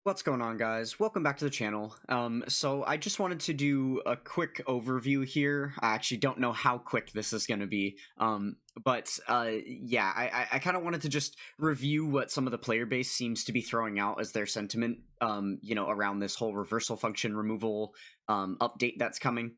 What's going on, guys? Welcome back to the channel. So I just wanted to do a quick overview here. I actually don't know how quick this is going to be. Yeah, I kind of wanted to just review what some of the player base seems to be throwing out as their sentiment, around this whole reversal function removal update that's coming.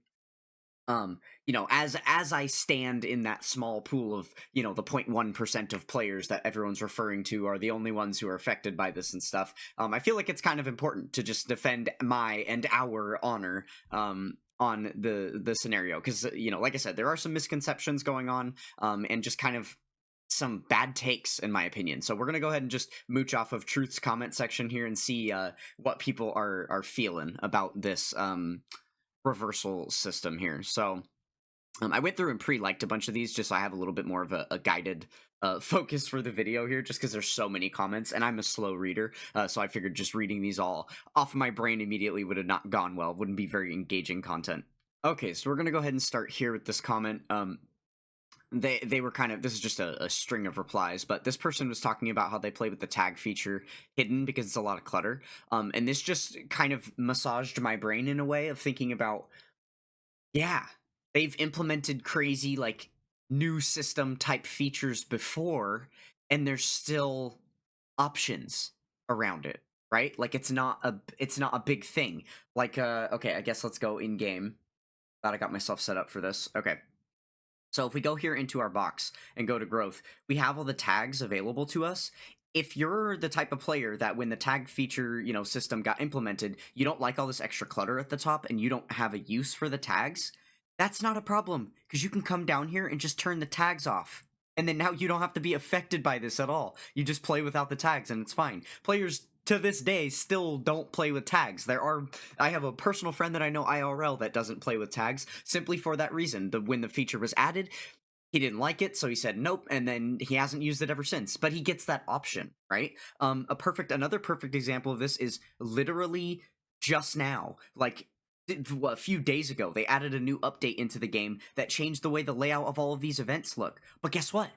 As I stand in that small pool of, the 0.1% of players that everyone's referring to are the only ones who are affected by this and stuff. I feel like it's kind of important to just defend my and our honor on the scenario, because like I said, there are some misconceptions going on, and just kind of some bad takes in my opinion. So we're gonna go ahead and just mooch off of Truth's comment section here and see what people are feeling about this reversal system here. So I went through and pre-liked a bunch of these just so I have a little bit more of a guided focus for the video here, just because there's so many comments and I'm a slow reader, so I figured just reading these all off of my brain immediately would have not gone well, wouldn't be very engaging content. Okay, so we're gonna go ahead and start here with this comment. They were kind of, this is just a string of replies, but this person was talking about how they play with the tag feature hidden because it's a lot of clutter, and this just kind of massaged my brain in a way of thinking about, yeah, they've implemented crazy, like, new system type features before, and there's still options around it, right? Like, it's not a big thing. Like, okay, I guess let's go in game. Thought I got myself set up for this. Okay. So if we go here into our box and go to growth, we have all the tags available to us. If you're the type of player that when the tag feature, system got implemented, you don't like all this extra clutter at the top and you don't have a use for the tags, that's not a problem, because you can come down here and just turn the tags off. And then now you don't have to be affected by this at all. You just play without the tags and it's fine. Players to this day still don't play with tags. I have a personal friend that I know IRL that doesn't play with tags simply for that reason. When the feature was added, he didn't like it, so he said nope, and then he hasn't used it ever since. But he gets that option, right? Another perfect example of this is literally just now, like a few days ago, they added a new update into the game that changed the way the layout of all of these events look. But guess what?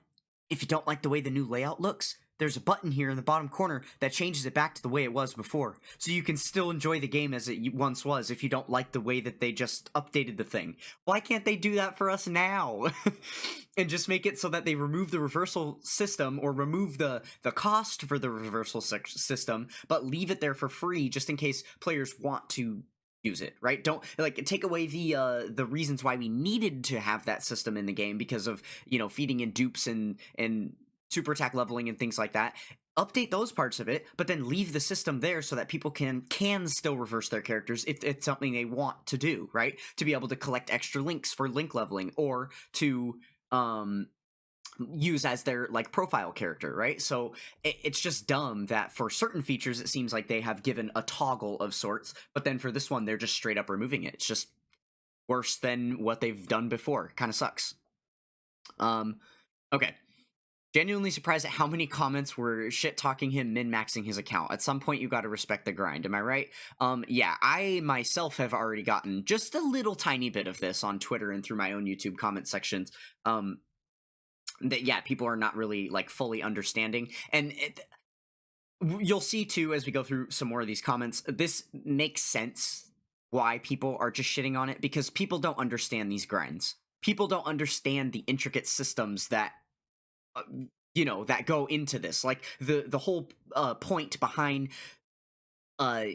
If you don't like the way the new layout looks, there's a button here in the bottom corner that changes it back to the way it was before. So you can still enjoy the game as it once was if you don't like the way that they just updated the thing. Why can't they do that for us now? And just make it so that they remove the reversal system, or remove the cost for the reversal system, but leave it there for free just in case players want to use it, right? Don't, like, take away the reasons why we needed to have that system in the game because of, feeding in dupes and super attack leveling and things like that. Update those parts of it, but then leave the system there so that people can still reverse their characters if it's something they want to do, right? To be able to collect extra links for link leveling, or to use as their, like, profile character, right? So it's just dumb that for certain features it seems like they have given a toggle of sorts, but then for this one they're just straight up removing it. It's just worse than what they've done before. Kind of sucks. Okay. Genuinely surprised at how many comments were shit talking him min-maxing his account. At some point you got to respect the grind, am I right? Yeah, I myself have already gotten just a little tiny bit of this on Twitter and through my own YouTube comment sections. That, yeah, people are not really, like, fully understanding, and you'll see too as we go through some more of these comments, this makes sense why people are just shitting on it, because people don't understand these grinds. People don't understand the intricate systems that uh, that go into this, like the whole point behind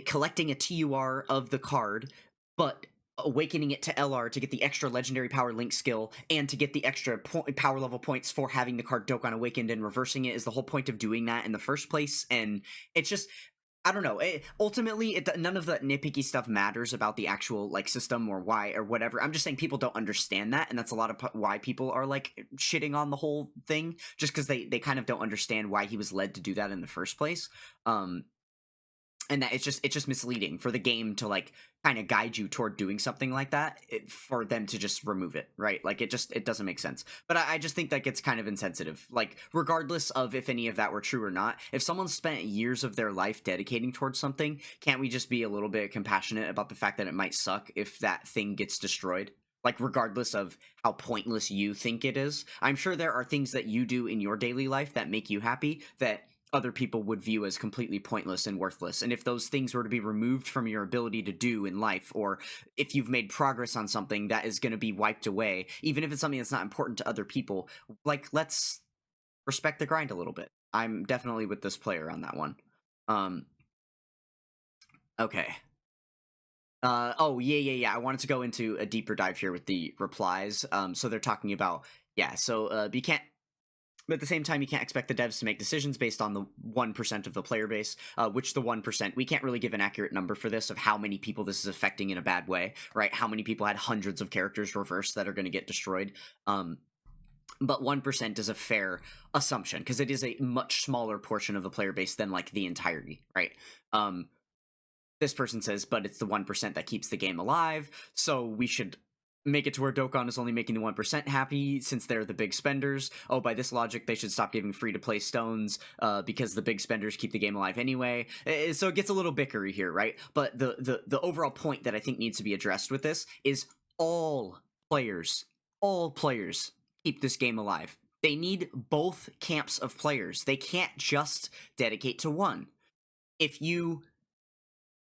collecting a TUR of the card, but awakening it to LR to get the extra legendary power link skill and to get the extra power level points for having the card Dokkan awakened, and reversing it is the whole point of doing that in the first place. And it's just, I don't know. Ultimately, none of the nitpicky stuff matters about the actual, like, system or why or whatever. I'm just saying people don't understand that, and that's a lot of why people are, like, shitting on the whole thing, just because they kind of don't understand why he was led to do that in the first place. And that it's just misleading for the game to, like, kind of guide you toward doing something like that, for them to just remove it, right? Like, it doesn't make sense. But I just think that it's kind of insensitive, like, regardless of if any of that were true or not. If someone spent years of their life dedicating towards something, can't we just be a little bit compassionate about the fact that it might suck if that thing gets destroyed? Like, regardless of how pointless you think it is. I'm sure there are things that you do in your daily life that make you happy that other people would view as completely pointless and worthless. And if those things were to be removed from your ability to do in life, or if you've made progress on something that is going to be wiped away, even if it's something that's not important to other people, like, let's respect the grind a little bit. I'm definitely with this player on that one. Um, okay. Oh, yeah. I wanted to go into a deeper dive here with the replies. So they're talking about, yeah, so you can't, but at the same time, you can't expect the devs to make decisions based on the 1% of the player base, which the 1%, we can't really give an accurate number for this of how many people this is affecting in a bad way, right? How many people had hundreds of characters reversed that are going to get destroyed. But 1% is a fair assumption because it is a much smaller portion of the player base than like the entirety, right? This person says, but it's the 1% that keeps the game alive, so we should make it to where Dokkan is only making the 1% happy since they're the big spenders. Oh, by this logic, they should stop giving free-to-play stones because the big spenders keep the game alive anyway. So it gets a little bickery here, right? But the overall point that I think needs to be addressed with this is all players keep this game alive. They need both camps of players. They can't just dedicate to one. If you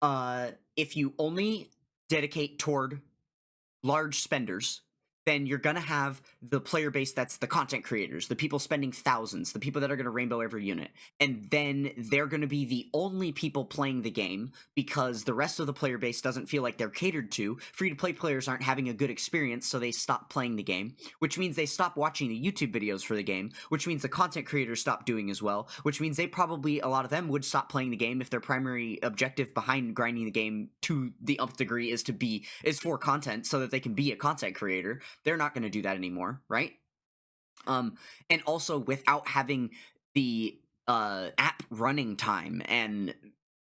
only dedicate toward large spenders, then you're going to have the player base that's the content creators, the people spending thousands, the people that are going to rainbow every unit. And then they're going to be the only people playing the game because the rest of the player base doesn't feel like they're catered to. Free-to-play players aren't having a good experience, so they stop playing the game, which means they stop watching the YouTube videos for the game, which means the content creators stop doing as well, which means they probably, a lot of them, would stop playing the game if their primary objective behind grinding the game to the nth degree is for content so that they can be a content creator. They're not going to do that anymore, right? And also without having the app running time and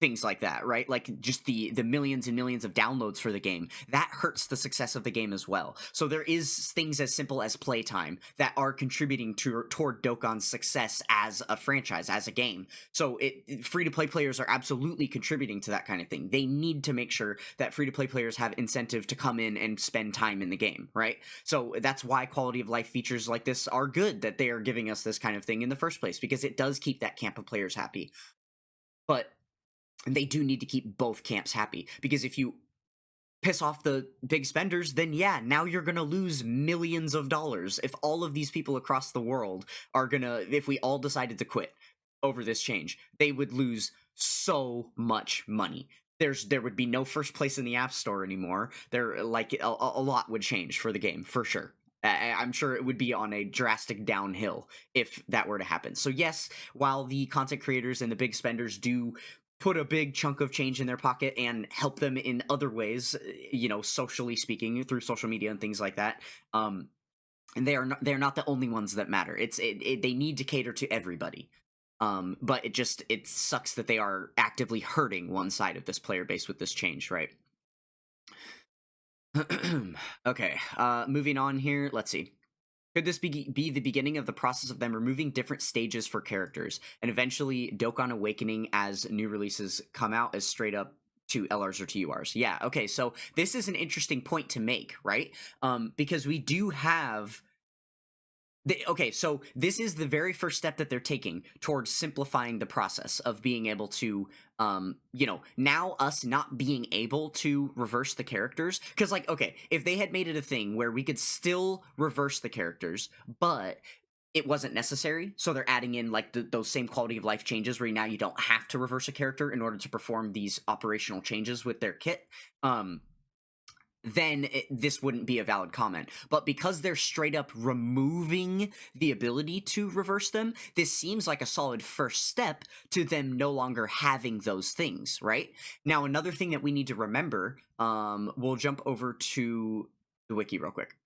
things like that, right? Like just the millions and millions of downloads for the game, that hurts the success of the game as well. So there is things as simple as playtime that are contributing toward Dokkan's success as a franchise, as a game. So free-to-play players are absolutely contributing to that kind of thing. They need to make sure that free-to-play players have incentive to come in and spend time in the game, right? So that's why quality of life features like this are good, that they are giving us this kind of thing in the first place, because it does keep that camp of players happy. But they do need to keep both camps happy, because if you piss off the big spenders, then yeah, now you're gonna lose millions of dollars. If all of these people across the world if we all decided to quit over this change, they would lose so much money. There would be no first place in the App Store anymore. A lot would change for the game, for sure. I'm sure it would be on a drastic downhill if that were to happen. So yes, while the content creators and the big spenders do put a big chunk of change in their pocket and help them in other ways, socially speaking, through social media and things like that, and they're not the only ones that matter. They need to cater to everybody. But it sucks that they are actively hurting one side of this player base with this change, right? Okay, moving on here. Let's see. Could this be the beginning of the process of them removing different stages for characters, and eventually Dokkan Awakening as new releases come out as straight up to LRs or TURs? Yeah, okay, so this is an interesting point to make, right? Because we do have... Okay, so this is the very first step that they're taking towards simplifying the process of being able to, now us not being able to reverse the characters. Because, like, okay, if they had made it a thing where we could still reverse the characters, but it wasn't necessary, so they're adding in, like, those same quality of life changes where now you don't have to reverse a character in order to perform these operational changes with their kit, then this wouldn't be a valid comment. But because they're straight up removing the ability to reverse them, this seems like a solid first step to them no longer having those things, right? Now, another thing that we need to remember, we'll jump over to the wiki real quick.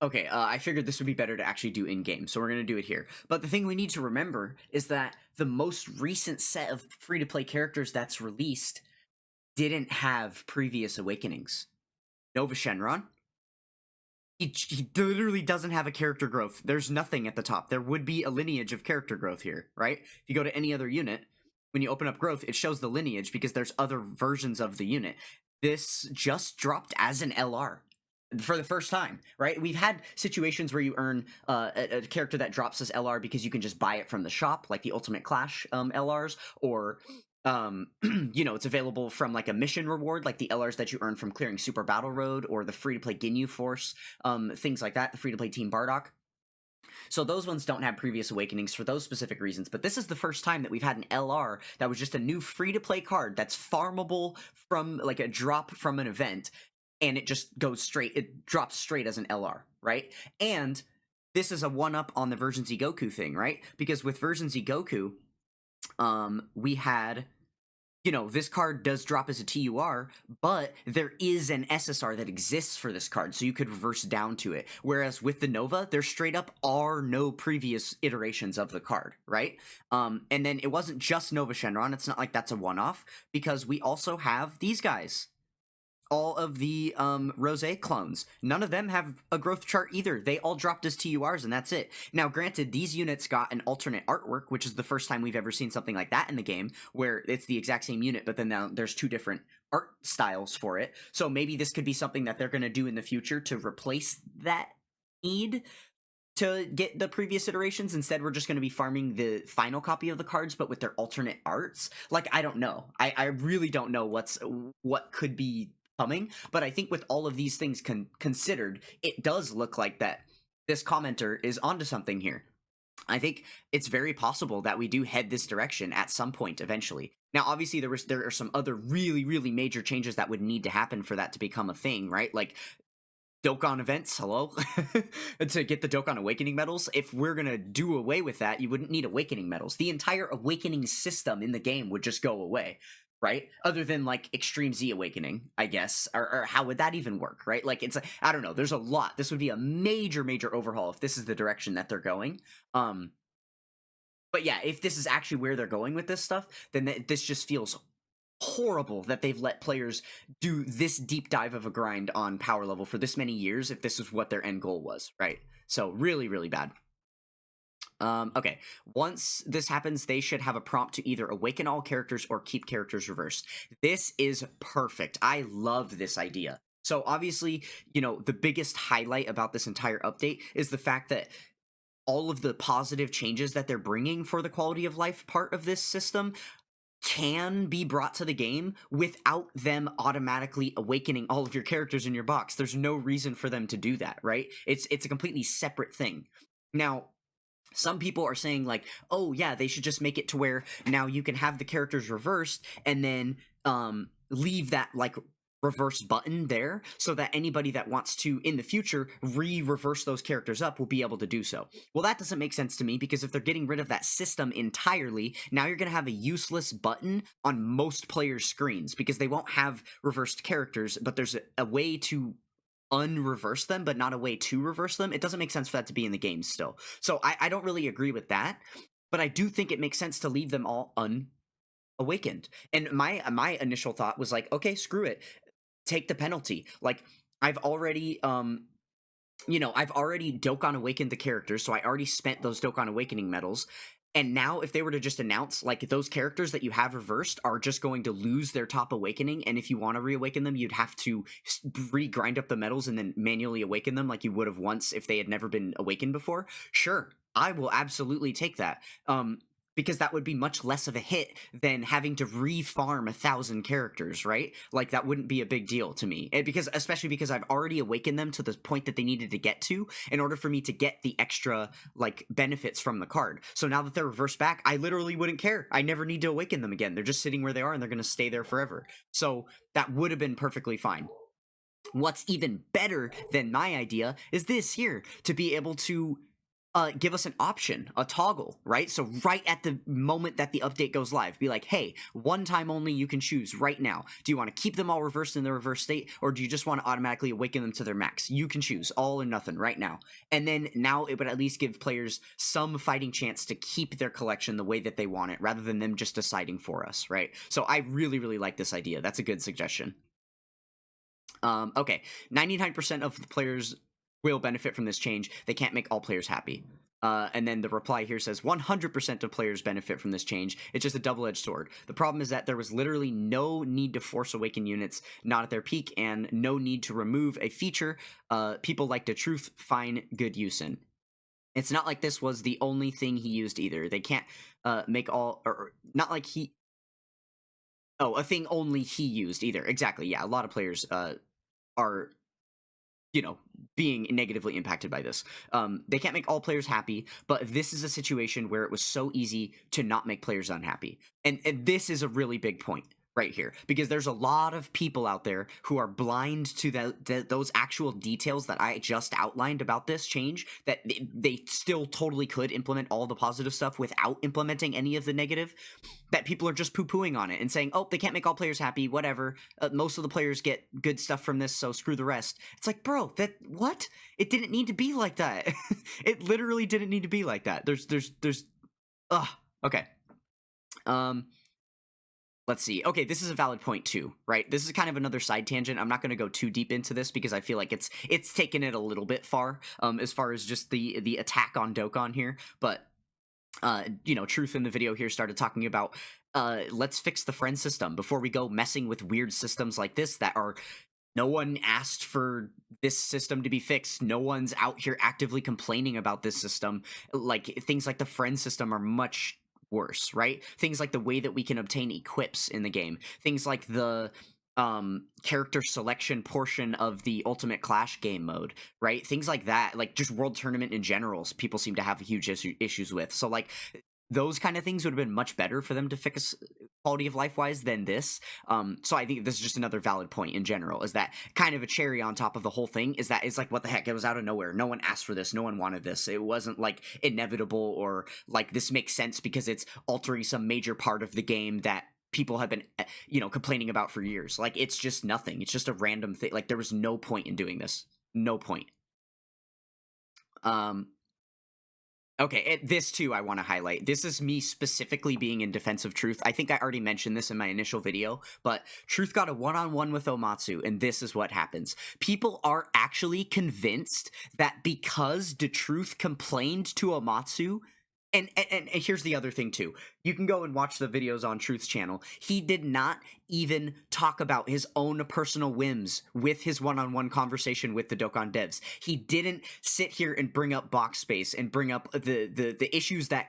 Okay, I figured this would be better to actually do in game, so we're going to do it here. But the thing we need to remember is that the most recent set of free to play characters that's released didn't have previous awakenings. Nova Shenron, he literally doesn't have a character growth. There's nothing at the top. There would be a lineage of character growth here, right? If you go to any other unit, when you open up growth, it shows the lineage because there's other versions of the unit. This just dropped as an LR for the first time, right? We've had situations where you earn a character that drops as LR because you can just buy it from the shop, like the Ultimate Clash LRs, or it's available from like a mission reward, like the LRs that you earn from clearing Super Battle Road, or the free to play Ginyu Force, things like that, the free to play Team Bardock. So those ones don't have previous awakenings for those specific reasons, but this is the first time that we've had an LR that was just a new free to play card that's farmable from like a drop from an event, and it just goes straight, it drops straight as an LR, right? And this is a one up on the Version Z Goku thing, right? Because with Version Z Goku, we had, this card does drop as a TUR, but there is an SSR that exists for this card, so you could reverse down to it. Whereas with the Nova, there straight up are no previous iterations of the card, right? And then it wasn't just Nova Shenron, it's not like that's a one-off, because we also have these guys. All of the Rose clones. None of them have a growth chart either. They all dropped as TURs, and that's it. Now, granted, these units got an alternate artwork, which is the first time we've ever seen something like that in the game, where it's the exact same unit, but then now there's two different art styles for it. So maybe this could be something that they're going to do in the future to replace that need to get the previous iterations. Instead, we're just going to be farming the final copy of the cards, but with their alternate arts. Like, I don't know. I really don't know what could be coming, but I think with all of these things considered, it does look like that this commenter is onto something here. I think it's very possible that we do head this direction at some point eventually. Now, obviously, there are some other really, really major changes that would need to happen for that to become a thing, right? Like Dokkan events, hello? To get the Dokkan Awakening medals. If we're gonna do away with that, you wouldn't need Awakening medals. The entire Awakening system in the game would just go away, right? Other than like Extreme Z Awakening, I guess. Or how would that even work, right? Like I don't know, there's a lot. This would be a major, major overhaul if this is the direction that they're going. But yeah, if this is actually where they're going with this stuff, then this just feels horrible that they've let players do this deep dive of a grind on power level for this many years if this is what their end goal was, right? So really, really bad. Okay, once this happens, they should have a prompt to either awaken all characters or keep characters reversed. This is perfect. I love this idea. So obviously, the biggest highlight about this entire update is the fact that all of the positive changes that they're bringing for the quality of life part of this system can be brought to the game without them automatically awakening all of your characters in your box. There's no reason for them to do that, right? It's a completely separate thing. Now, some people are saying like, oh yeah, they should just make it to where now you can have the characters reversed and then leave that like reverse button there so that anybody that wants to in the future reverse those characters up will be able to do so. Well, that doesn't make sense to me because if they're getting rid of that system entirely, now you're going to have a useless button on most players' screens because they won't have reversed characters, but there's a way to unreverse them, but not a way to reverse them. It doesn't make sense for that to be in the game still. So I don't really agree with that, but I do think it makes sense to leave them all unawakened. And my initial thought was like, okay, screw it. Take the penalty. Like I've already I've already Dokkan awakened the characters, so I already spent those Dokkan awakening medals. And now if they were to just announce like those characters that you have reversed are just going to lose their top awakening, and if you want to reawaken them, you'd have to re-grind up the medals and then manually awaken them like you would have once if they had never been awakened before. Sure, I will absolutely take that. Because that would be much less of a hit than having to re-farm 1,000 characters, right? Like that wouldn't be a big deal to me, especially because I've already awakened them to the point that they needed to get to in order for me to get the extra like benefits from the card. So now that they're reversed back, I literally wouldn't care. I never need to awaken them again. They're just sitting where they are and they're going to stay there forever. So that would have been perfectly fine. What's even better than my idea is this here, to be able to give us an option, a toggle, right? So right at the moment that the update goes live, be like, hey, one time only you can choose right now. Do you want to keep them all reversed in the reverse state, or do you just want to automatically awaken them to their max? You can choose all or nothing right now. And then now it would at least give players some fighting chance to keep their collection the way that they want it, rather than them just deciding for us, right? So I really, really like this idea. That's a good suggestion. Okay, 99% of the players will benefit from this change. They can't make all players happy. And then the reply here says 100% of players benefit from this change. It's just a double-edged sword. The problem is that there was literally no need to force awaken units not at their peak, and no need to remove a feature people like the truth find good use in. It's not like this was the only thing he used either. They can't make all, or not like he. Oh, a thing only he used either. Exactly. Yeah, a lot of players are, you know, being negatively impacted by this. They can't make all players happy, but this is a situation where it was so easy to not make players unhappy. And this is a really big point right here, because there's a lot of people out there who are blind to those actual details that I just outlined about this change, that they still totally could implement all the positive stuff without implementing any of the negative, that people are just poo-pooing on it and saying, oh, they can't make all players happy, whatever. Most of the players get good stuff from this, so screw the rest. It's like, bro, what? It didn't need to be like that. It literally didn't need to be like that. Okay. Let's see. Okay, this is a valid point too, right? This is kind of another side tangent. I'm not going to go too deep into this because I feel like it's taken it a little bit far, as far as just the attack on Dokkan here. But Truth in the video here started talking about, let's fix the friend system before we go messing with weird systems like this that are, no one asked for this system to be fixed. No one's out here actively complaining about this system. Like, things like the friend system are much worse, right? Things like the way that we can obtain equips in the game. Things like the character selection portion of the Ultimate Clash game mode, right? Things like that, like just World Tournament in general, people seem to have huge issues with. So like, those kind of things would have been much better for them to fix quality of life wise than this. So I think this is just another valid point in general, is that kind of a cherry on top of the whole thing, is that it's like, what the heck, it was out of nowhere. No one asked for this. No one wanted this. It wasn't like inevitable, or like this makes sense because it's altering some major part of the game that people have been complaining about for years. Like, it's just nothing. It's just a random thing. Like, there was no point in doing this. No point. Okay, this too I want to highlight. This is me specifically being in defense of Truth. I think I already mentioned this in my initial video, but Truth got a one-on-one with Omatsu, and this is what happens. People are actually convinced that because the Truth complained to Omatsu, and here's the other thing too. You can go and watch the videos on Truth's channel. He did not even talk about his own personal whims with his one-on-one conversation with the Dokkan devs. He didn't sit here and bring up box space and bring up the issues that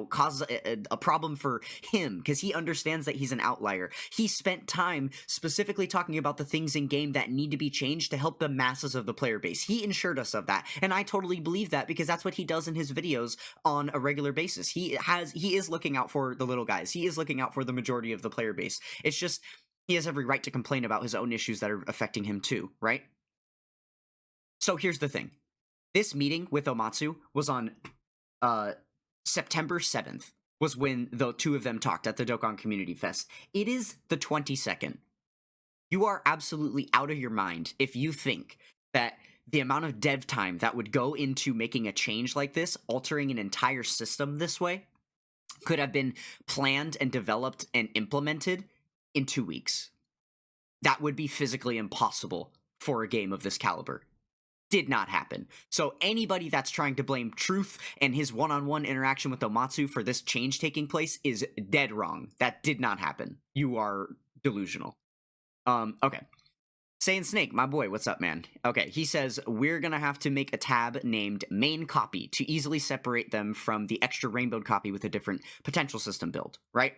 cause a problem for him, because he understands that he's an outlier. He spent time specifically talking about the things in game that need to be changed to help the masses of the player base. He ensured us of that, and I totally believe that, because that's what he does in his videos on a regular basis. He is looking out for the little guys. He is looking out for the majority of the player base. It's just, he has every right to complain about his own issues that are affecting him too, right? So here's the thing. This meeting with Omatsu was on September 7th, was when the two of them talked at the Dokkan Community Fest. It is the 22nd. You are absolutely out of your mind if you think that the amount of dev time that would go into making a change like this, altering an entire system this way, could have been planned and developed and implemented in 2 weeks. That would be physically impossible for a game of this caliber. Did not happen. So anybody that's trying to blame Truth and his one-on-one interaction with Omatsu for this change taking place is dead wrong. That did not happen. You are delusional. Okay. Saiyan Snake, my boy, what's up, man? Okay, he says, we're gonna have to make a tab named main copy to easily separate them from the extra rainbowed copy with a different potential system build, right?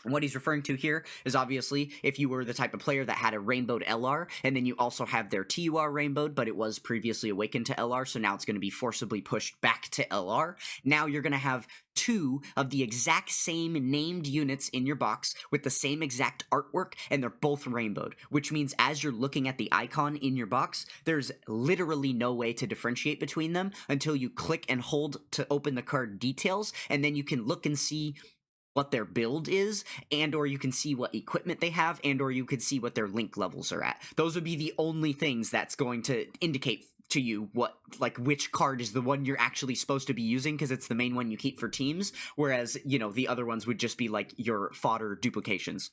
What he's referring to here is obviously if you were the type of player that had a rainbowed LR, and then you also have their TUR rainbowed, but it was previously awakened to LR, so now it's going to be forcibly pushed back to LR. Now you're going to have two of the exact same named units in your box with the same exact artwork, and they're both rainbowed, which means as you're looking at the icon in your box, there's literally no way to differentiate between them until you click and hold to open the card details, and then you can look and see what their build is, and or you can see what equipment they have, and or you could see what their link levels are at. Those would be the only things that's going to indicate to you what, like, which card is the one you're actually supposed to be using, because it's the main one you keep for teams, whereas, you know, the other ones would just be like your fodder duplications.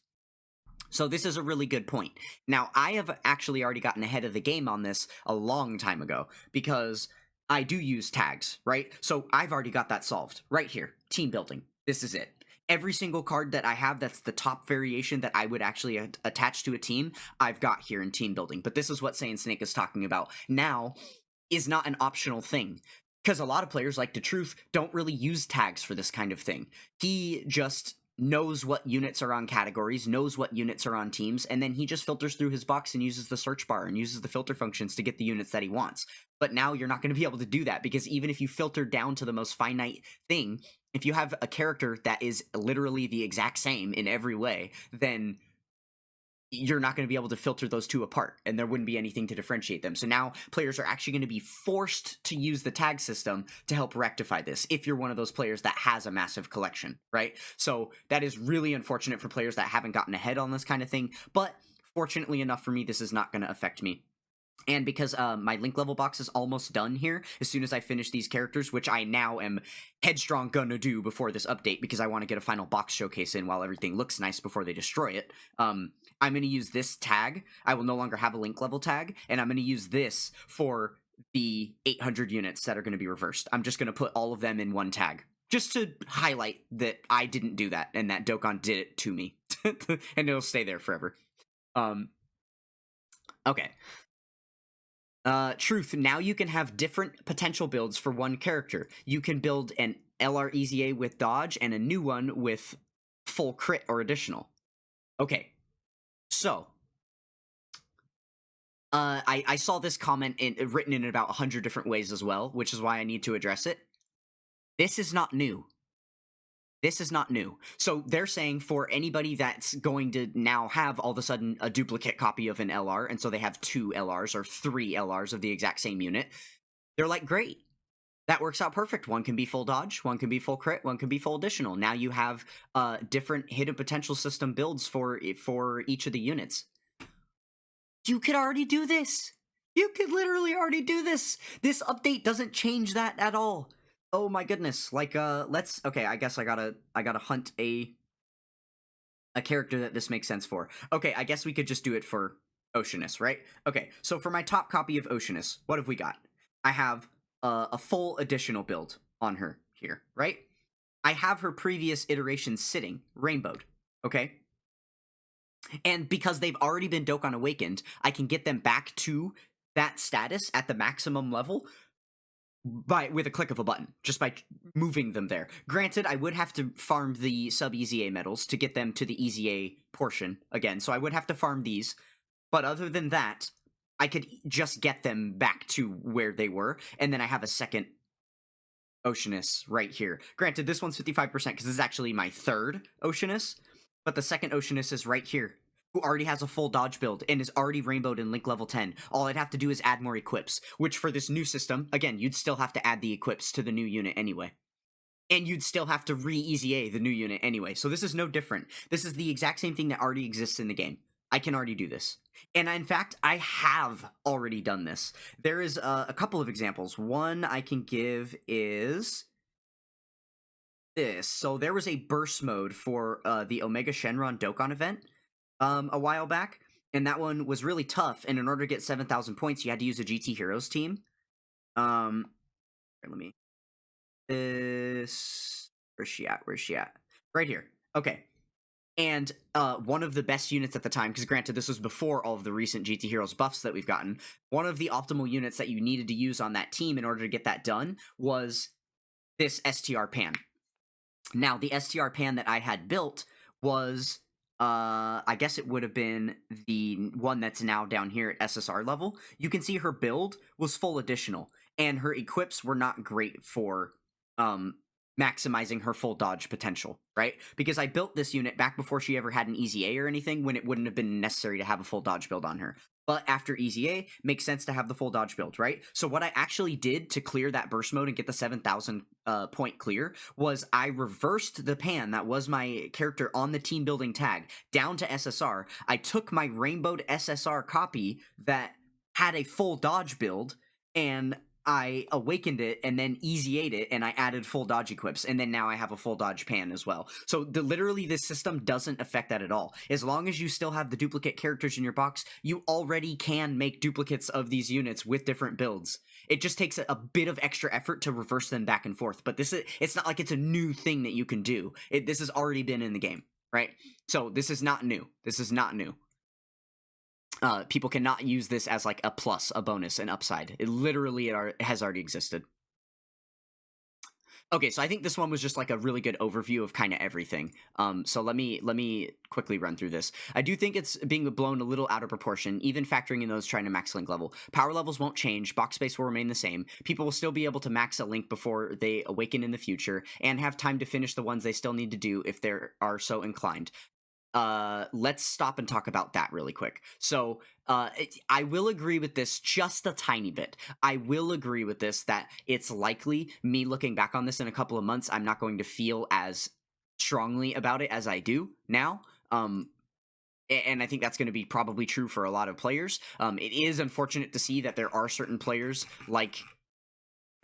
So this is a really good point. Now, I have actually already gotten ahead of the game on this a long time ago, because I do use tags, right? So I've already got that solved right here. Team building. This is it. Every single card that I have that's the top variation that I would actually attach to a team, I've got here in team building. But this is what Saiyan Snake is talking about now, is not an optional thing. Because a lot of players, like DeTruth, don't really use tags for this kind of thing. He just knows what units are on categories, knows what units are on teams, and then he just filters through his box and uses the search bar and uses the filter functions to get the units that he wants. But now you're not going to be able to do that, because even if you filter down to the most finite thing, if you have a character that is literally the exact same in every way, then you're not going to be able to filter those two apart, and there wouldn't be anything to differentiate them. So now players are actually going to be forced to use the tag system to help rectify this, if you're one of those players that has a massive collection, right? So that is really unfortunate for players that haven't gotten ahead on this kind of thing, but fortunately enough for me, this is not going to affect me. And because my link level box is almost done here, as soon as I finish these characters, which I now am headstrong gonna do before this update, because I want to get a final box showcase in while everything looks nice before they destroy it, I'm going to use this tag. I will no longer have a link level tag, and I'm going to use this for the 800 units that are going to be reversed. I'm just going to put all of them in one tag, just to highlight that I didn't do that, and that Dokkan did it to me. And it'll stay there forever. Okay. Truth, now you can have different potential builds for one character. You can build an LR EZA with dodge and a new one with full crit or additional. Okay, so I saw this comment written in about 100 different ways as well, which is why I need to address it. This is not new. This is not new. So they're saying for anybody that's going to now have all of a sudden a duplicate copy of an LR, and so they have 2 LRs or 3 LRs of the exact same unit, they're like, great. That works out perfect. One can be full dodge, one can be full crit, one can be full additional. Now you have different hidden potential system builds for each of the units. You could already do this. You could literally already do this. This update doesn't change that at all. Oh my goodness. Like let's okay, I guess I gotta hunt a character that this makes sense for. Okay, I guess we could just do it for Oceanus, right? Okay, so for my top copy of Oceanus, what have we got? I have a full additional build on her here, right? I have her previous iteration sitting, rainbowed, okay? And because they've already been Dokkan Awakened, I can get them back to that status at the maximum level with a click of a button, just by moving them there. Granted, I would have to farm the sub-EZA medals to get them to the EZA portion again, so I would have to farm these. But other than that, I could just get them back to where they were, and then I have a second Oceanus right here. Granted, this one's 55% because this is actually my third Oceanus, but the second Oceanus is right here, who already has a full dodge build and is already rainbowed in Link level 10. All I'd have to do is add more equips, which for this new system, again, you'd still have to add the equips to the new unit anyway. And you'd still have to re-EZA the new unit anyway, so this is no different. This is the exact same thing that already exists in the game. I can already do this. And in fact, I have already done this. There is a couple of examples. One I can give is this. So there was a burst mode for the Omega Shenron Dokkan event a while back, and that one was really tough, and in order to get 7,000 points, you had to use a GT Heroes team. Let me... This... Where's she at? Where's she at? Right here. Okay. And one of the best units at the time, because granted, this was before all of the recent GT Heroes buffs that we've gotten, one of the optimal units that you needed to use on that team in order to get that done was this STR pan. Now, the STR pan that I had built was I guess it would have been the one that's now down here at SSR level. You can see her build was full additional, and her equips were not great for um maximizing her full dodge potential, right? Because I built this unit back before she ever had an easy A or anything, when it wouldn't have been necessary to have a full dodge build on her. But after easy A, makes sense to have the full dodge build, right? So what I actually did to clear that burst mode and get the 7,000 point clear was I reversed the pan that was my character on the team building tag down to SSR. I took my rainbowed SSR copy that had a full dodge build, and I awakened it and then easy ate it, and I added full dodge equips, and then now I have a full dodge pan as well. So literally this system doesn't affect that at all. As long as you still have the duplicate characters in your box, you already can make duplicates of these units with different builds. It just takes a bit of extra effort to reverse them back and forth, but it's not like it's a new thing that you can do. This has already been in the game, right? So this is not new. This is not new. People cannot use this as like a plus, a bonus, an upside. It literally has already existed. Okay, so I think this one was just like a really good overview of kind of everything. So let me quickly run through this. I do think it's being blown a little out of proportion, even factoring in those trying to max link level. Power levels won't change. Box space will remain the same. People will still be able to max a link before they awaken in the future, and have time to finish the ones they still need to do if they are so inclined. Let's stop and talk about that really quick. So I will agree with this just a tiny bit. I will agree with this that it's likely, me looking back on this in a couple of months, I'm not going to feel as strongly about it as I do now. And I think that's going to be probably true for a lot of players. It is unfortunate to see that there are certain players like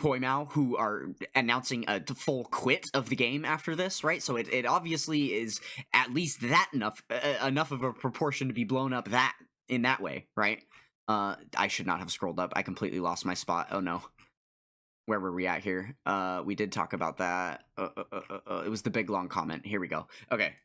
Poimao who are announcing a full quit of the game after this, right? So it obviously is at least that enough of a proportion to be blown up that in that way, right? I should not have scrolled up. I completely lost my spot. Oh no. Where were we at here? We did talk about that. It was the big long comment. Here we go. Okay.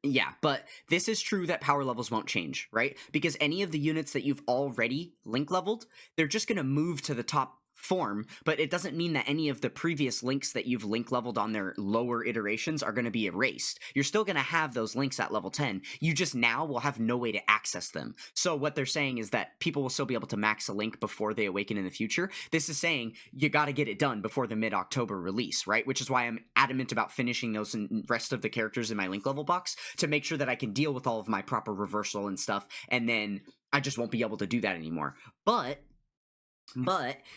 Yeah, but this is true that power levels won't change, right? Because any of the units that you've already link leveled, they're just going to move to the top form, but it doesn't mean that any of the previous links that you've link leveled on their lower iterations are going to be erased. You're still going to have those links at level 10. You just now will have no way to access them. So what they're saying is that people will still be able to max a link before they awaken in the future. This is saying you got to get it done before the mid-October release, right? Which is why I'm adamant about finishing those rest of the characters in my link level box to make sure that I can deal with all of my proper reversal and stuff, and then I just won't be able to do that anymore. But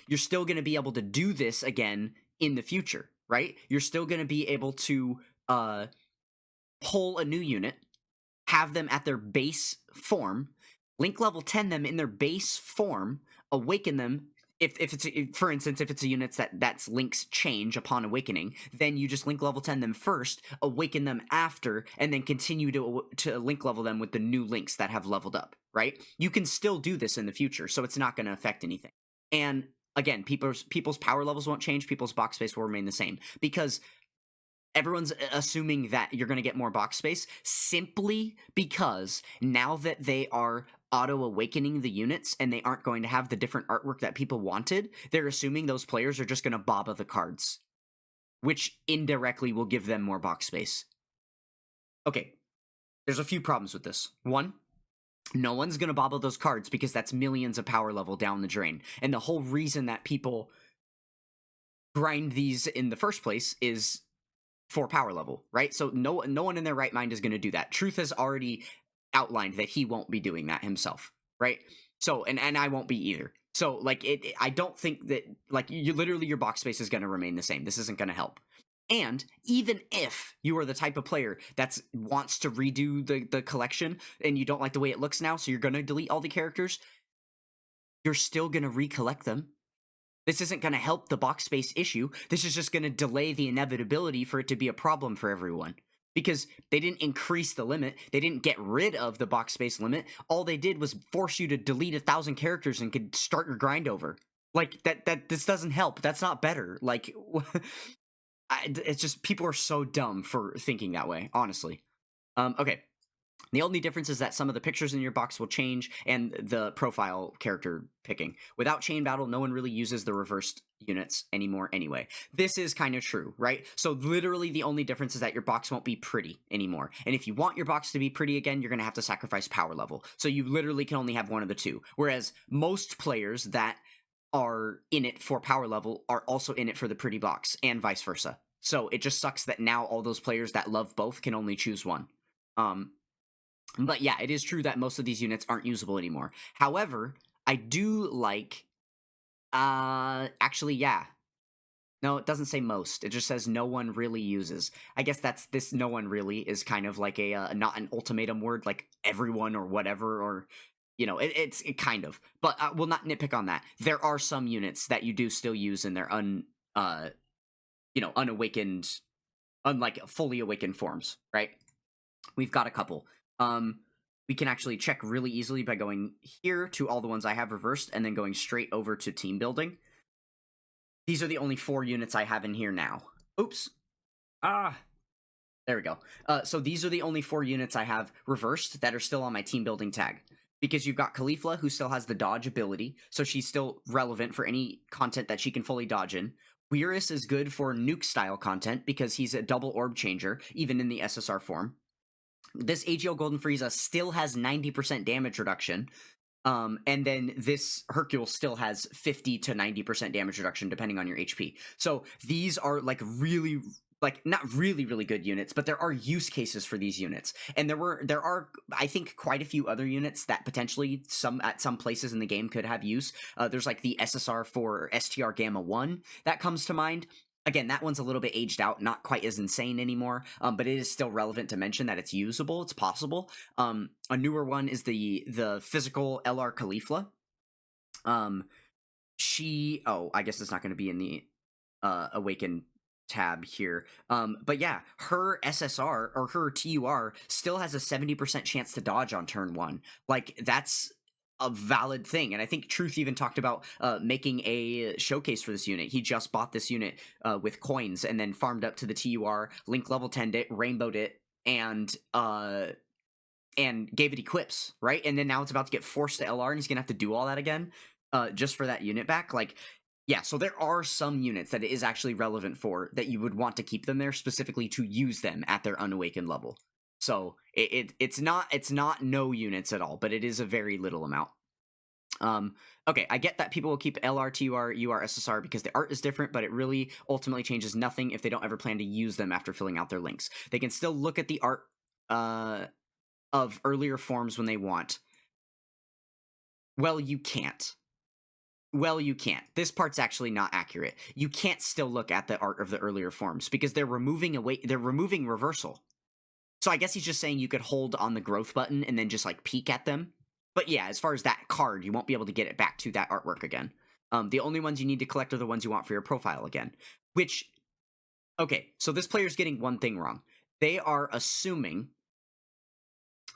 you're still going to be able to do this again in the future, right? You're still going to be able to pull a new unit, have them at their base form, link level 10 them in their base form, awaken them. If it's, for instance, if it's a unit that's links change upon awakening, then you just link level 10 them first, awaken them after, and then continue to link level them with the new links that have leveled up, right? You can still do this in the future, so it's not going to affect anything. And again, people's power levels won't change, people's box space will remain the same, because everyone's assuming that you're going to get more box space simply because now that they are auto awakening the units and they aren't going to have the different artwork that people wanted, they're assuming those players are just going to baba the cards, which indirectly will give them more box space. Okay, there's a few problems with this. One, no one's going to bobble those cards because that's millions of power level down the drain. And the whole reason that people grind these in the first place is for power level, right? So no one in their right mind is going to do that. Truth has already outlined that he won't be doing that himself, right? So and I won't be either. So like I don't think that like you literally your box space is going to remain the same. This isn't going to help. And even if you are the type of player that wants to redo the collection and you don't like the way it looks now, so you're going to delete all the characters, you're still going to recollect them. This isn't going to help the box space issue. This is just going to delay the inevitability for it to be a problem for everyone. Because they didn't increase the limit. They didn't get rid of the box space limit. All they did was force you to delete 1,000 characters and could start your grind over. Like, this doesn't help. That's not better. Like, it's just, people are so dumb for thinking that way, honestly. Okay. The only difference is that some of the pictures in your box will change and the profile character picking. Without chain battle, no one really uses the reversed units anymore anyway. This is kind of true, right? So literally the only difference is that your box won't be pretty anymore. And if you want your box to be pretty again, you're going to have to sacrifice power level. So you literally can only have one of the two. Whereas most players that are in it for power level are also in it for the pretty box, and vice versa. So it just sucks that now all those players that love both can only choose one. But yeah, it is true that most of these units aren't usable anymore. However, I do like actually, yeah. No, it doesn't say most. It just says no one really uses. I guess that's this no one really is kind of like a not an ultimatum word like everyone or whatever, or it's kind of. But we'll not nitpick on that. There are some units that you do still use in their unawakened, unlike fully awakened forms, right? We've got a couple. We can actually check really easily by going here to all the ones I have reversed and then going straight over to team building. These are the only 4 units I have in here now. Oops. There we go. So these are the only 4 units I have reversed that are still on my team building tag. Because you've got Khalifa, who still has the dodge ability, so she's still relevant for any content that she can fully dodge in. Weirus is good for nuke-style content, because he's a double orb changer, even in the SSR form. This AGL Golden Frieza still has 90% damage reduction, and then this Hercule still has 50 to 90% damage reduction, depending on your HP. So these are, like, really... like, not really, really good units, but there are use cases for these units. And there are, I think, quite a few other units that potentially at some places in the game could have use. There's, like, the SSR for STR Gamma 1 that comes to mind. Again, that one's a little bit aged out, not quite as insane anymore, but it is still relevant to mention that it's usable, it's possible. A newer one is the physical LR Khalifa. I guess it's not going to be in the Awakened tab here. But yeah, her SSR or her TUR still has a 70% chance to dodge on turn 1. Like, that's a valid thing. And I think Truth even talked about making a showcase for this unit. He just bought this unit with coins and then farmed up to the TUR, Link level 10'd it, rainbowed it, and gave it equips, right? And then now it's about to get forced to LR and he's gonna have to do all that again just for that unit back. Like, yeah, so there are some units that it is actually relevant for that you would want to keep them there specifically to use them at their unawakened level. So it's not no units at all, but it is a very little amount. Okay, I get that people will keep LR, TUR, UR, SSR because the art is different, but it really ultimately changes nothing if they don't ever plan to use them after filling out their links. They can still look at the art of earlier forms when they want. Well, you can't. This part's actually not accurate. You can't still look at the art of the earlier forms because they're removing reversal. So I guess he's just saying you could hold on the growth button and then just like peek at them. But yeah, as far as that card, you won't be able to get it back to that artwork again. The only ones you need to collect are the ones you want for your profile again. Which, okay, so this player's getting one thing wrong. They are assuming...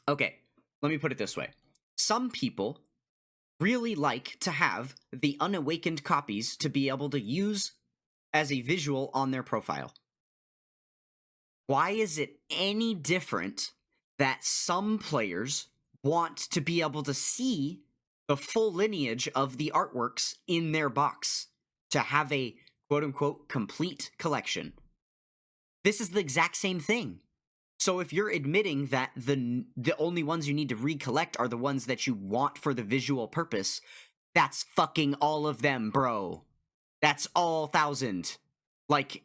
Okay, let me put it this way. Some people really like to have the unawakened copies to be able to use as a visual on their profile. Why is it any different that some players want to be able to see the full lineage of the artworks in their box to have a quote-unquote complete collection? This is the exact same thing. So if you're admitting that the only ones you need to recollect are the ones that you want for the visual purpose, that's fucking all of them, bro. That's all 1,000. Like,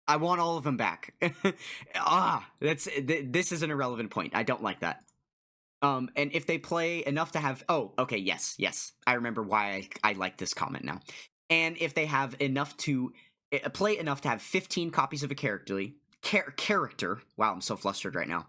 I want all of them back. This is an irrelevant point. I don't like that. And if they play enough to have... Oh, okay, yes. I remember why I like this comment now. And if they have enough to... play enough to have 15 copies of a character, wow, I'm so flustered right now,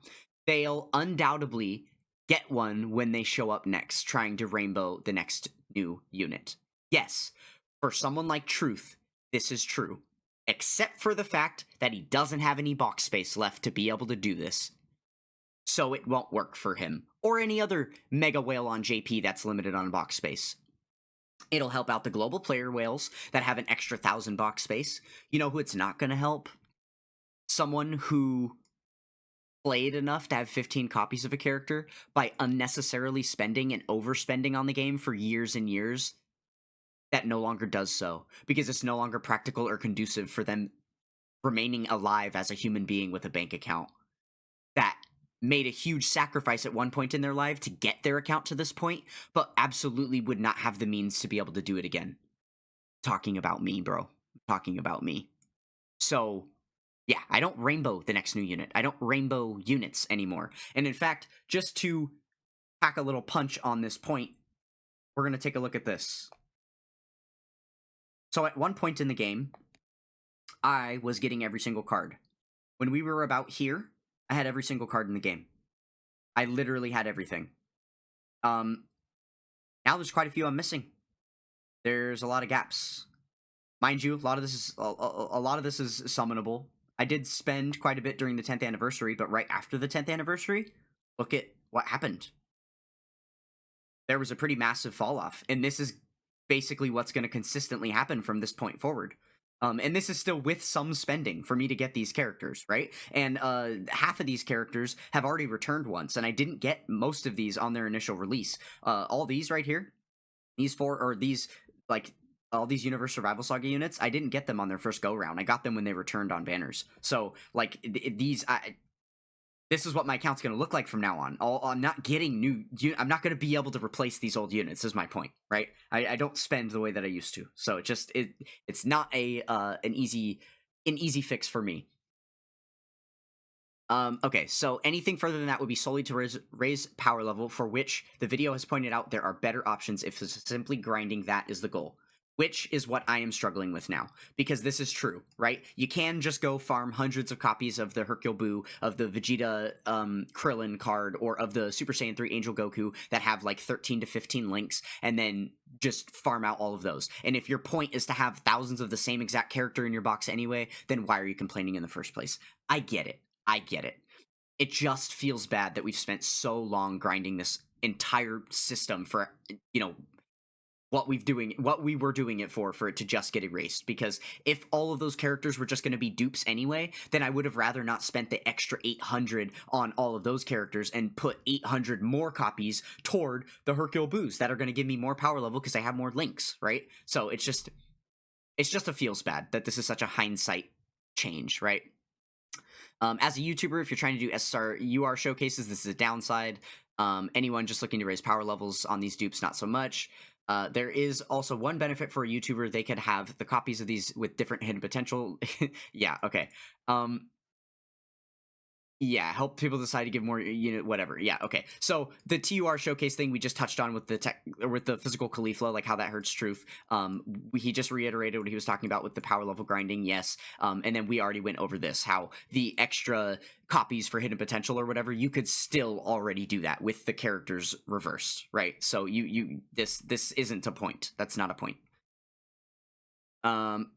they'll undoubtedly get one when they show up next, trying to rainbow the next new unit. Yes, for someone like Truth, this is true, except for the fact that he doesn't have any box space left to be able to do this. So it won't work for him, or any other mega whale on JP that's limited on box space. It'll help out the global player whales that have an extra 1,000 box space. You know who it's not going to help? Someone who played enough to have 15 copies of a character by unnecessarily spending and overspending on the game for years and years. that no longer does so because it's no longer practical or conducive for them remaining alive as a human being with a bank account that made a huge sacrifice at one point in their life to get their account to this point, but absolutely would not have the means to be able to do it again. Talking about me, bro. Talking about me. So, yeah, I don't rainbow the next new unit. I don't rainbow units anymore. And in fact, just to pack a little punch on this point, we're going to take a look at this. So at one point in the game, I was getting every single card. When we were about here, I had every single card in the game. I literally had everything. Now there's quite a few I'm missing. There's a lot of gaps. Mind you, a lot of this is summonable. I did spend quite a bit during the 10th anniversary, but right after the 10th anniversary, look at what happened. There was a pretty massive fall off, and this is basically what's going to consistently happen from this point forward. And this is still with some spending for me to get these characters, right? And half of these characters have already returned once, and I didn't get most of these on their initial release. All these right here, these four, or these, like, all these Universe Survival Saga units, I didn't get them on their first go-round. I got them when they returned on banners. So, like, this is what my account's going to look like from now on. I'm not getting new. I'm not going to be able to replace these old units. Is my point, right? I don't spend the way that I used to, so it's not an easy fix for me. Okay, so anything further than that would be solely to raise power level, for which the video has pointed out there are better options if simply grinding that is the goal. Which is what I am struggling with now, because this is true, right? You can just go farm hundreds of copies of the Hercule Buu, of the Vegeta Krillin card, or of the Super Saiyan 3 Angel Goku that have like 13 to 15 links, and then just farm out all of those. And if your point is to have thousands of the same exact character in your box anyway, then why are you complaining in the first place? I get it. I get it. It just feels bad that we've spent so long grinding this entire system for, you know, what we were doing it for it to just get erased. Because if all of those characters were just going to be dupes anyway, then I would have rather not spent the extra 800 on all of those characters and put 800 more copies toward the Hercule Boos that are going to give me more power level because I have more links, right? So it's just a feels bad that this is such a hindsight change, right? As a YouTuber, if you're trying to do SSR UR showcases, this is a downside. Anyone just looking to raise power levels on these dupes, not so much. There is also one benefit for a YouTuber. They could have the copies of these with different hidden potential. Yeah, okay. Yeah, help people decide to give more unit, whatever. Yeah, okay. So the TUR showcase thing we just touched on with the physical Caulifla, like how that hurts truth. He just reiterated what he was talking about with the power level grinding, yes. And then we already went over this, how the extra copies for hidden potential or whatever, you could still already do that with the characters reversed, right? So this isn't a point. That's not a point.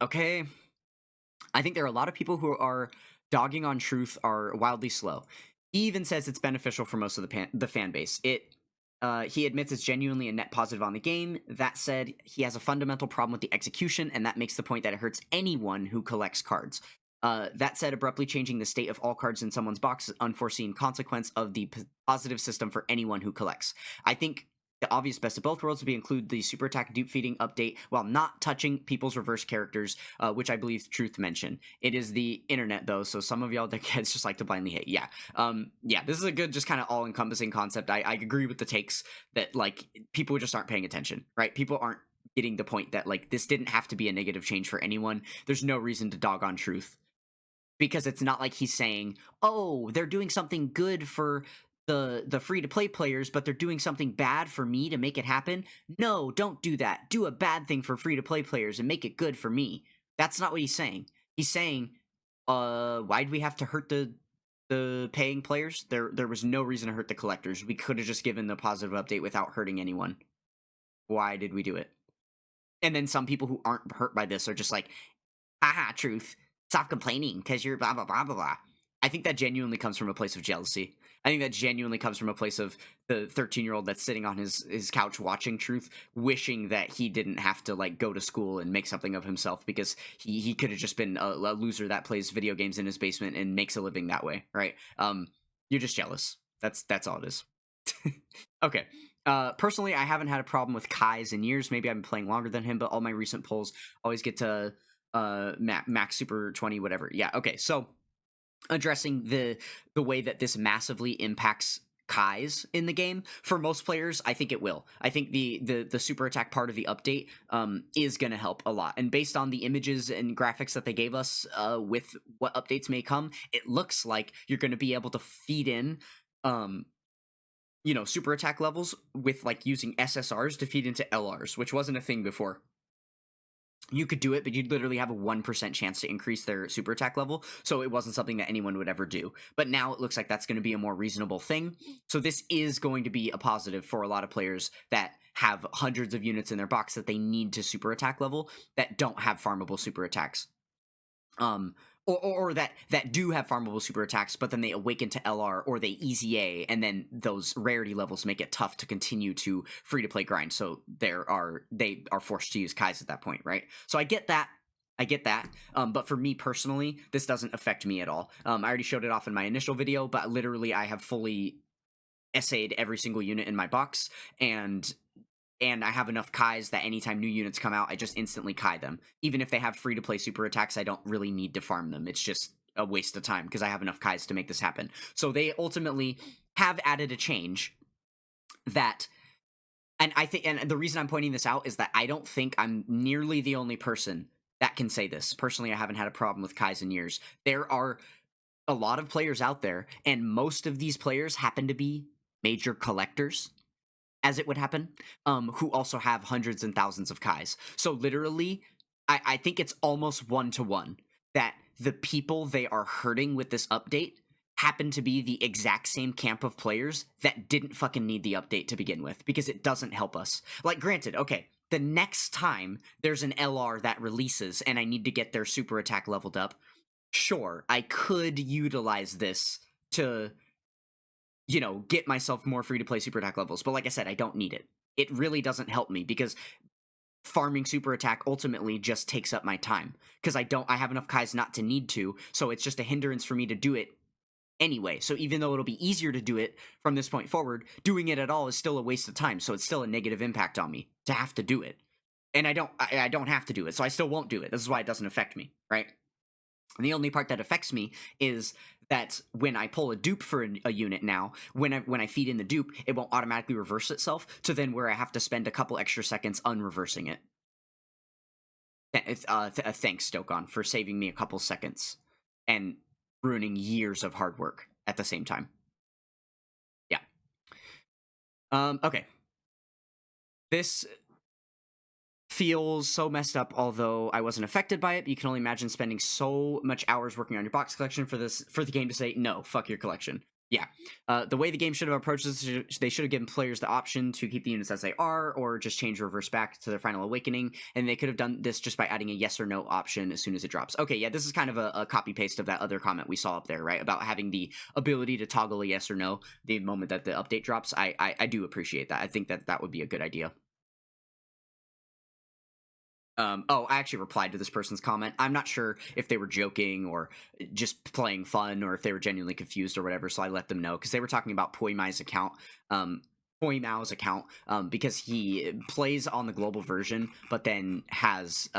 Okay. I think there are a lot of people who are dogging on truth are wildly slow. He even says it's beneficial for most of the fan base. He admits it's genuinely a net positive on the game. That said, he has a fundamental problem with the execution, and that makes the point that it hurts anyone who collects cards. That said, abruptly changing the state of all cards in someone's box is an unforeseen consequence of the positive system for anyone who collects. I think the obvious best of both worlds would be include the super attack dupe feeding update while not touching people's reverse characters, which I believe Truth mentioned. It is the internet though, so some of y'all dickheads just like to blindly hate. Yeah, this is a good, just kind of all-encompassing concept. I agree with the takes that like people just aren't paying attention, right? People aren't getting the point that like this didn't have to be a negative change for anyone. There's no reason to dog on Truth, because it's not like he's saying, oh, they're doing something good for the free-to-play players, but they're doing something bad for me to make it happen. No, don't do that. Do a bad thing for free-to-play players and make it good for me. That's not what he's saying. He's saying, why do we have to hurt the paying players? There was no reason to hurt the collectors. We could have just given the positive update without hurting anyone. Why did we do it? And then some people who aren't hurt by this are just like, haha, Truth, stop complaining because you're blah, blah, blah, blah, blah. I think that genuinely comes from a place of jealousy. I think that genuinely comes from a place of the 13-year-old that's sitting on his couch watching Truth, wishing that he didn't have to like go to school and make something of himself, because he could have just been a loser that plays video games in his basement and makes a living that way, right? You're just jealous. That's all it is. Okay. Personally, I haven't had a problem with Kai's in years. Maybe I've been playing longer than him, but all my recent pulls always get to max super 20, whatever. Yeah, okay. So addressing the way that this massively impacts Kai's in the game, for most players, I think it will. I think the super attack part of the update is going to help a lot. And based on the images and graphics that they gave us with what updates may come, it looks like you're going to be able to feed in super attack levels with like using SSRs to feed into LRs, which wasn't a thing before. You could do it, but you'd literally have a 1% chance to increase their super attack level, so it wasn't something that anyone would ever do. But now it looks like that's going to be a more reasonable thing, so this is going to be a positive for a lot of players that have hundreds of units in their box that they need to super attack level that don't have farmable super attacks. Or that do have farmable super attacks, but then they awaken to LR or they easy A, and then those rarity levels make it tough to continue to free to play grind. So they are forced to use Kais at that point, right? So I get that. But for me personally, this doesn't affect me at all. I already showed it off in my initial video, but literally I have fully essayed every single unit in my box, and I have enough Kais that anytime new units come out, I just instantly Kai them. Even if they have free-to-play super attacks, I don't really need to farm them. It's just a waste of time because I have enough Kais to make this happen. So they ultimately have added a change that, and I think, and the reason I'm pointing this out is that I don't think I'm nearly the only person that can say this. Personally, I haven't had a problem with Kais in years. There are a lot of players out there, and most of these players happen to be major collectors, as it would happen, who also have hundreds and thousands of Kais. So literally, I think it's almost 1-to-1 that the people they are hurting with this update happen to be the exact same camp of players that didn't fucking need the update to begin with, because it doesn't help us. Like, granted, okay, the next time there's an LR that releases and I need to get their super attack leveled up, sure, I could utilize this to get myself more free to play super attack levels. But like I said, I don't need it. It really doesn't help me because farming super attack ultimately just takes up my time because I have enough Kais not to need to. So it's just a hindrance for me to do it anyway. So even though it'll be easier to do it from this point forward, doing it at all is still a waste of time. So it's still a negative impact on me to have to do it. And I don't have to do it. So I still won't do it. This is why it doesn't affect me, right? And the only part that affects me is that when I pull a dupe for a unit now, when I feed in the dupe, it won't automatically reverse itself to then where I have to spend a couple extra seconds unreversing it. Thanks, Dokkan, for saving me a couple seconds and ruining years of hard work at the same time. Yeah. Okay. This feels so messed up, although I wasn't affected by it. But you can only imagine spending so much hours working on your box collection for the game to say, no, fuck your collection. Yeah. The way the game should have approached this, they should have given players the option to keep the units as they are, or just change reverse back to their final awakening, and they could have done this just by adding a yes or no option as soon as it drops. Okay, yeah, this is kind of a copy-paste of that other comment we saw up there, right? About having the ability to toggle a yes or no the moment that the update drops. I do appreciate that. I think that would be a good idea. I actually replied to this person's comment. I'm not sure if they were joking or just playing fun or if they were genuinely confused or whatever, so I let them know because they were talking about Poimai's account. Poimao's account, because he plays on the global version, but then has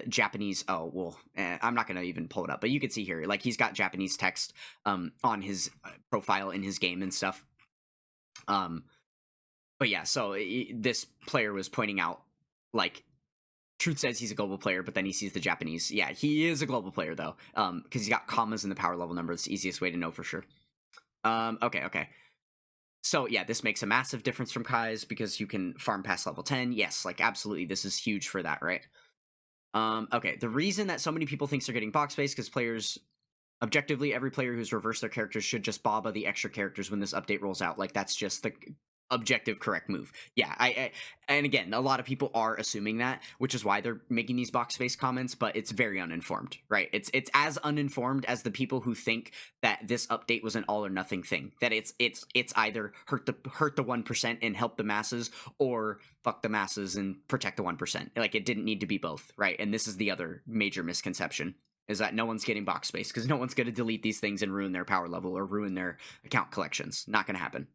Japanese. Oh well, I'm not gonna even pull it up, but you can see here, like he's got Japanese text on his profile in his game and stuff. But yeah, so this player was pointing out, like, Truth says he's a global player, but then he sees the Japanese. Yeah, he is a global player, though, because he's got commas in the power level number. It's the easiest way to know for sure. Okay. So, yeah, this makes a massive difference from Kai's because you can farm past level 10. Yes, like, absolutely, this is huge for that, right? Okay, the reason that so many people think they're getting box space because players... Objectively, every player who's reversed their characters should just boba the extra characters when this update rolls out. Like, that's just the objective correct move. Yeah, and again, a lot of people are assuming that, which is why they're making these box space comments, but it's very uninformed, right? It's as uninformed as the people who think that this update was an all or nothing thing. That it's either hurt the 1% and help the masses, or fuck the masses and protect the 1%. Like, it didn't need to be both, right? And this is the other major misconception, is that no one's getting box space because no one's going to delete these things and ruin their power level or ruin their account collections. Not going to happen.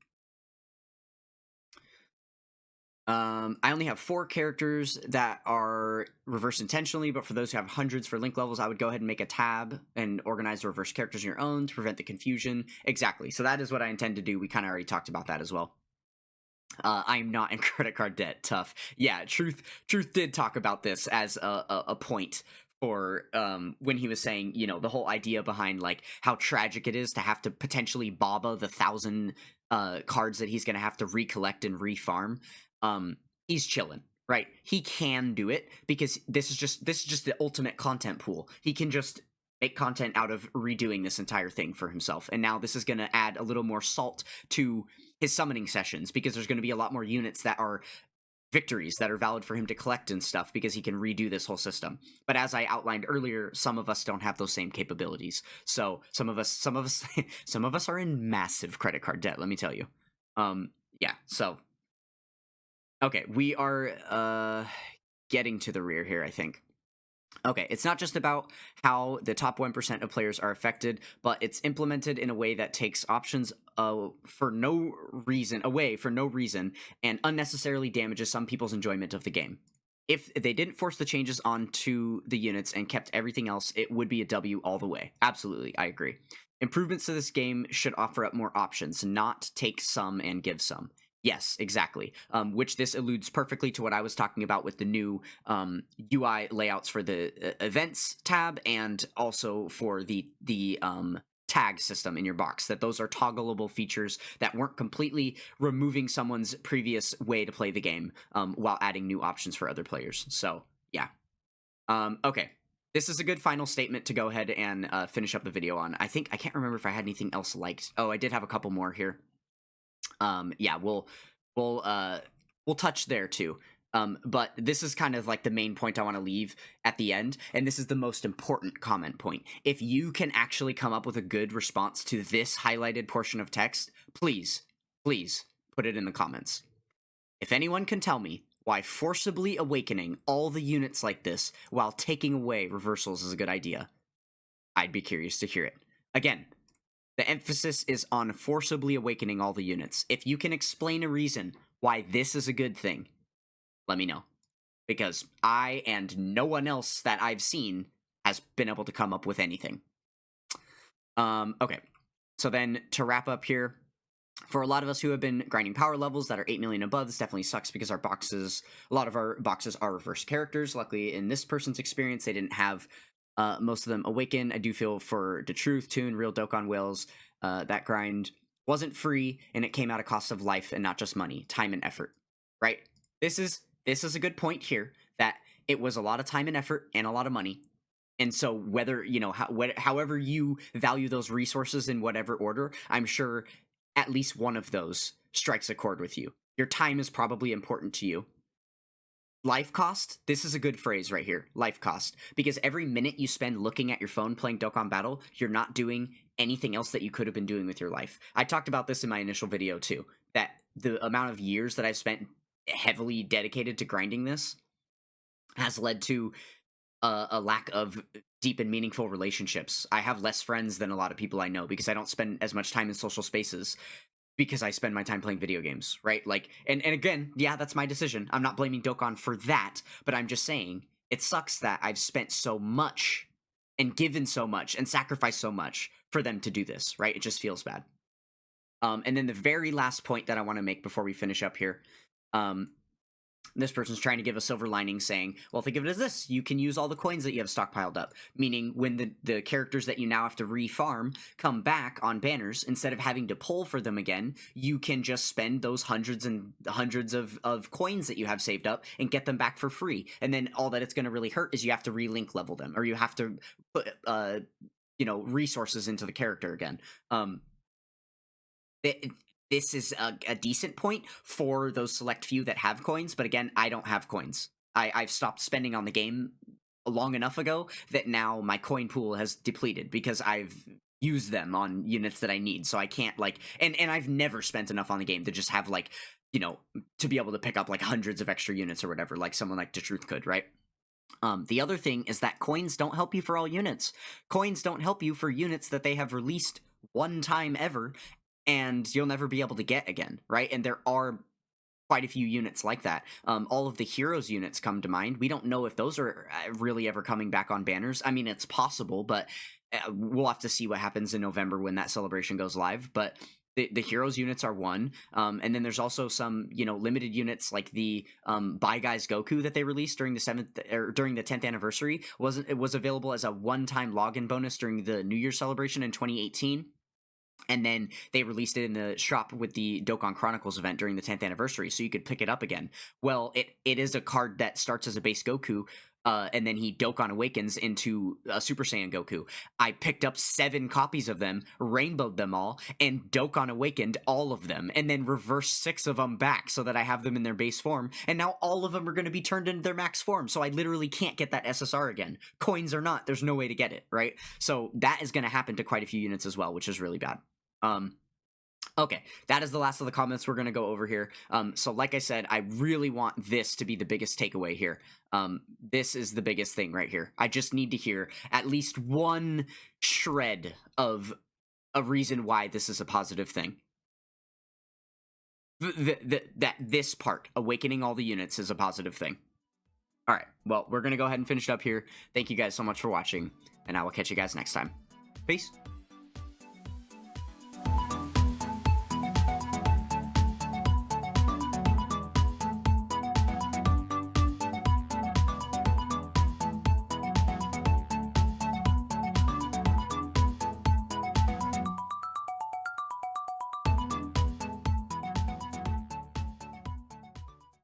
I only have 4 characters that are reversed intentionally, but for those who have hundreds for link levels, I would go ahead and make a tab and organize the reverse characters on your own to prevent the confusion. Exactly. So that is what I intend to do. We kind of already talked about that as well. I'm not in credit card debt. Tough. Yeah, Truth did talk about this as a point for when he was saying, you know, the whole idea behind like how tragic it is to have to potentially baba the 1,000 cards that he's going to have to recollect and refarm. He's chilling, right? He can do it because this is just the ultimate content pool. He can just make content out of redoing this entire thing for himself. And now this is going to add a little more salt to his summoning sessions because there's going to be a lot more units that are victories that are valid for him to collect and stuff because he can redo this whole system. But as I outlined earlier, some of us don't have those same capabilities. So some of us some of us are in massive credit card debt, let me tell you. Yeah, so okay, we are getting to the rear here, I think. Okay, it's not just about how the top 1% of players are affected, but it's implemented in a way that takes options for no reason away for no reason and unnecessarily damages some people's enjoyment of the game. If they didn't force the changes onto the units and kept everything else, it would be a W all the way. Absolutely, I agree. Improvements to this game should offer up more options, not take some and give some. Yes, exactly. Which this alludes perfectly to what I was talking about with the new UI layouts for the events tab and also for the tag system in your box. That those are toggleable features that weren't completely removing someone's previous way to play the game while adding new options for other players. So yeah. Okay. This is a good final statement to go ahead and finish up the video on. I can't remember if I had anything else liked. Oh, I did have a couple more here. Yeah, we'll we'll touch there too. But this is kind of like the main point I want to leave at the end, and this is the most important comment point. If you can actually come up with a good response to this highlighted portion of text, please put it in the comments. If anyone can tell me why forcibly awakening all the units like this while taking away reversals is a good idea, I'd be curious to hear it. Again, the emphasis is on forcibly awakening all the units. If you can explain a reason why this is a good thing, let me know. Because I and no one else that I've seen has been able to come up with anything. Okay. So then to wrap up here, for a lot of us who have been grinding power levels that are 8 million above, this definitely sucks because a lot of our boxes are reverse characters. Luckily, in this person's experience, they didn't have most of them awaken. I do feel for the Truth, Toon, Real Dokkan Whales, that grind wasn't free and it came at a cost of life and not just money, time and effort, right? This is a good point here that it was a lot of time and effort and a lot of money. And so whether, you know, however you value those resources in whatever order, I'm sure at least one of those strikes a chord with you. Your time is probably important to you. Life cost, this is a good phrase right here, life cost, because every minute you spend looking at your phone playing Dokkan Battle, you're not doing anything else that you could have been doing with your life. I talked about this in my initial video too, that the amount of years that I've spent heavily dedicated to grinding this has led to a lack of deep and meaningful relationships. I have less friends than a lot of people I know because I don't spend as much time in social spaces because I spend my time playing video games, right? Like, and again, yeah, that's my decision. I'm not blaming Dokkan for that, but I'm just saying it sucks that I've spent so much and given so much and sacrificed so much for them to do this, right? It just feels bad. And then the very last point that I want to make before we finish up here, this person's trying to give a silver lining saying, well, think of it as this. You can use all the coins that you have stockpiled up, meaning when the characters that you now have to refarm come back on banners, instead of having to pull for them again, you can just spend those hundreds and hundreds of coins that you have saved up and get them back for free. And then all that it's going to really hurt is you have to relink level them, or you have to put, resources into the character again. This is a decent point for those select few that have coins, but again, I don't have coins. I've stopped spending on the game long enough ago that now my coin pool has depleted because I've used them on units that I need, so I can't, like, and I've never spent enough on the game to just have, like, you know, to be able to pick up, like, hundreds of extra units or whatever, like someone like DeTruth could, right? The other thing is that coins don't help you for all units. Coins don't help you for units that they have released one time ever, and you'll never be able to get again, right? And there are quite a few units like that. All of the heroes units come to mind. We don't know if those are really ever coming back on banners. I mean, it's possible, but we'll have to see what happens in November when that celebration goes live. But the heroes units are one, and then there's also some limited units like the Bye Guys Goku that they released during the 7th or during the 10th anniversary. It was available as a one-time login bonus during the New Year's celebration in 2018. And then they released it in the shop with the Dokkan Chronicles event during the 10th anniversary, so you could pick it up again. Well, it is a card that starts as a base Goku, and then he Dokkan Awakens into a Super Saiyan Goku. I picked up 7 copies of them, rainbowed them all, and Dokkan Awakened all of them, and then reversed 6 of them back so that I have them in their base form, and now all of them are going to be turned into their max form, so I literally can't get that SSR again. Coins or not, there's no way to get it, right? So that is going to happen to quite a few units as well, which is really bad. Okay, that is the last of the comments we're going to go over here. So like I said, I really want this to be the biggest takeaway here. This is the biggest thing right here. I just need to hear at least one shred of a reason why this is a positive thing. That this part, awakening all the units, is a positive thing. All right, well, we're going to go ahead and finish it up here. Thank you guys so much for watching, and I will catch you guys next time. Peace.